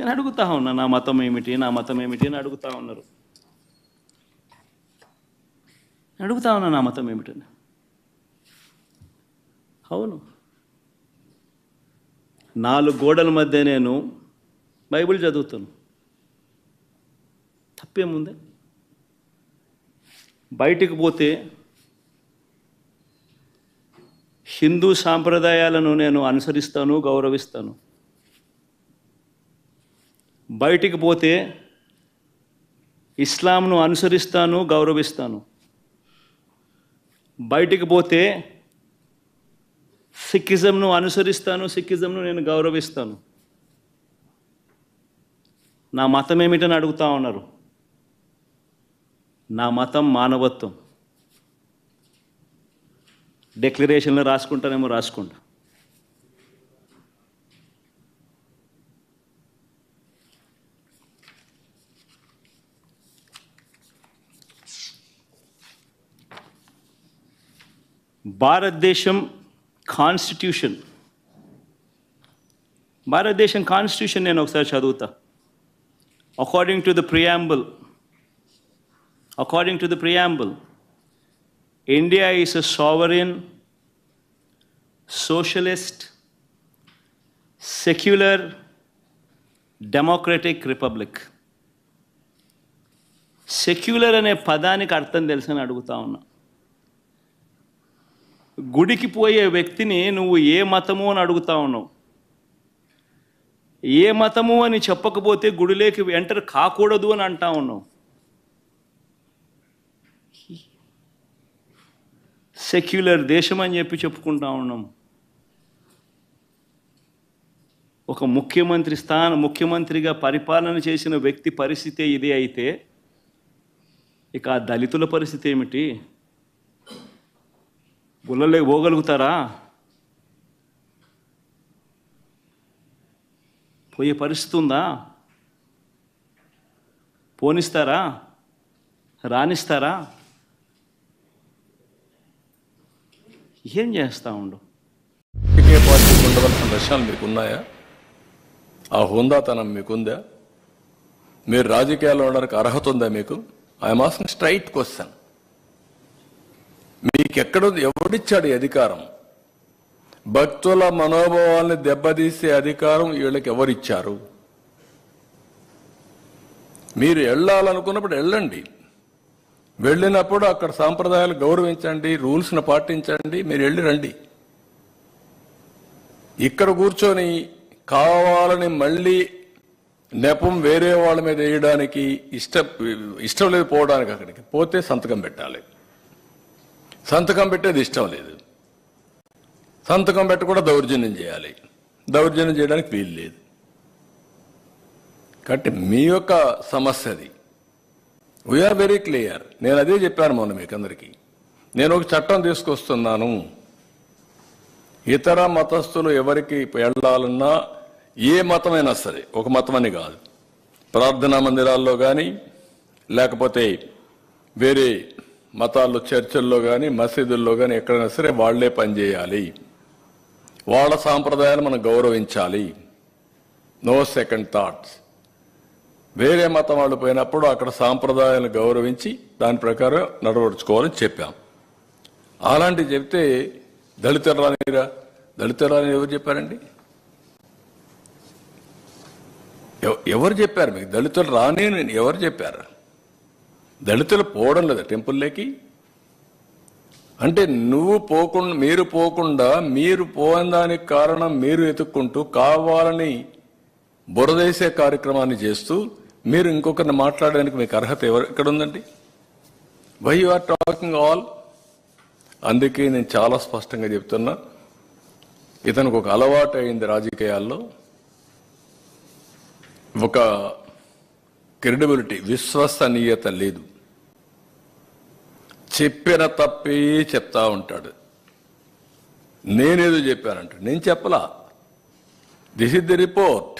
నేను అడుగుతా ఉన్నా నా మతం ఏమిటి అని అడుగుతా ఉన్నారు. అడుగుతా ఉన్నా నా మతం ఏమిటని. అవును, 4 గోడల మధ్య నేను బైబిల్ చదువుతాను, తప్పేముంది? బయటికి పోతే హిందూ సాంప్రదాయాలను నేను అనుసరిస్తాను, గౌరవిస్తాను. బయటికి పోతే ఇస్లాంను అనుసరిస్తాను, గౌరవిస్తాను. బయటికి పోతే సిక్కిజంను అనుసరిస్తాను, సిక్కిజంను నేను గౌరవిస్తాను. నా మతం ఏమిటని అడుగుతా ఉన్నారు. నా మతం మానవత్వం. డిక్లరేషన్లో రాసుకుంటానేమో రాసుకుంటా. భారతదేశం కాన్స్టిట్యూషన్ నేను ఒకసారి చదువుతా. According to the preamble, India is a sovereign, socialist, secular, democratic republic. Secular అనే పదానికి అర్థం తెలుసని అడుగుతా ఉన్నా. గుడికి పోయే వ్యక్తిని నువ్వు ఏ మతము అని అడుగుతా ఉన్నావు. ఏ మతము అని చెప్పకపోతే గుడిలోకి ఎంటర్ కాకూడదు అని అంటా ఉన్నావు. సెక్యులర్ దేశం అని చెప్పి చెప్పుకుంటా ఉన్నాం. ఒక ముఖ్యమంత్రిగా పరిపాలన చేసిన వ్యక్తి పరిస్థితి ఇదే అయితే ఇక ఆ దళితుల పరిస్థితి ఏమిటి? గుళ్ళలోకి పోగలుగుతారా? పోయే పరిస్థితి ఉందా? పోనిస్తారా? రానిస్తారా? ఏం చేస్తా ఉండు? రాజకీయ పార్టీకి ఉండవలసిన లక్ష్యాలు మీకు ఉన్నాయా? ఆ హుందాతనం మీకుందా? మీరు రాజకీయాల్లో ఉండడానికి అర్హత ఉందా మీకు? I'm asking straight question. ఎవడిచ్చాడు అధికారం? భక్తుల మనోభావాల్ని దెబ్బతీసే అధికారం వీళ్ళకి ఎవరిచ్చారు? మీరు వెళ్ళాలనుకున్నప్పుడు వెళ్ళండి. వెళ్ళినప్పుడు అక్కడ సాంప్రదాయాలు గౌరవించండి, రూల్స్ను పాటించండి, మీరు వెళ్ళి రండి. ఇక్కడ కూర్చొని కావాలని మళ్ళీ నెపం వేరే వాళ్ళ మీద వేయడానికి ఇష్టం లేదు. పోవడానికి అక్కడికి పోతే సంతకం పెట్టాలి. సంతకం పెట్టేది ఇష్టం లేదు. సంతకం పెట్టకుండా దౌర్జన్యం చేయాలి. దౌర్జన్యం చేయడానికి వీలు లేదు. కాబట్టి మీ యొక్క సమస్య అది. We are very clear. నేను అదే చెప్పాను మొన్న మీకు అందరికీ. నేను ఒక చట్టం తీసుకొస్తున్నాను. ఇతర మతస్థులు ఎవరికి వెళ్ళాలన్నా ఏ మతమైనా సరే, ఒక మతమని కాదు, ప్రార్థనా మందిరాల్లో కానీ లేకపోతే వేరే మతాల్లో చర్చల్లో కానీ మసీదుల్లో కానీ ఎక్కడైనా సరే వాళ్లే పనిచేయాలి. వాళ్ళ సాంప్రదాయాలు మనం గౌరవించాలి. No second thoughts. వేరే మతం వాళ్ళు పోయినప్పుడు అక్కడ సాంప్రదాయాలను గౌరవించి దాని ప్రకారం నడవడుచుకోవాలని చెప్పాం. అలాంటివి చెప్తే దళితులు రానిరా? దళితులు రాని ఎవరు చెప్పారండి? ఎవరు చెప్పారు మీకు? దళితులు రాని ఎవరు చెప్పారు? దళితులు పోవడం లేదా టెంపుల్లోకి? అంటే మీరు పోకుండా మీరు పోని దానికి కారణం మీరు ఎత్తుక్కుంటూ కావాలని బురదేసే కార్యక్రమాన్ని చేస్తూ మీరు ఇంకొకరిని మాట్లాడడానికి మీకు అర్హత ఎక్కడ ఉందండి? Why you are talking all? అందుకే నేను చాలా స్పష్టంగా చెప్తున్నా, ఇతనికి ఒక అలవాటు అయింది రాజకీయాల్లో. ఒక క్రెడిబిలిటీ, విశ్వసనీయత లేదు. చెప్పిన తప్పే చెప్తా ఉంటాడు. నేనేదో చెప్పానంట. నేను చెప్పలా. This is the report.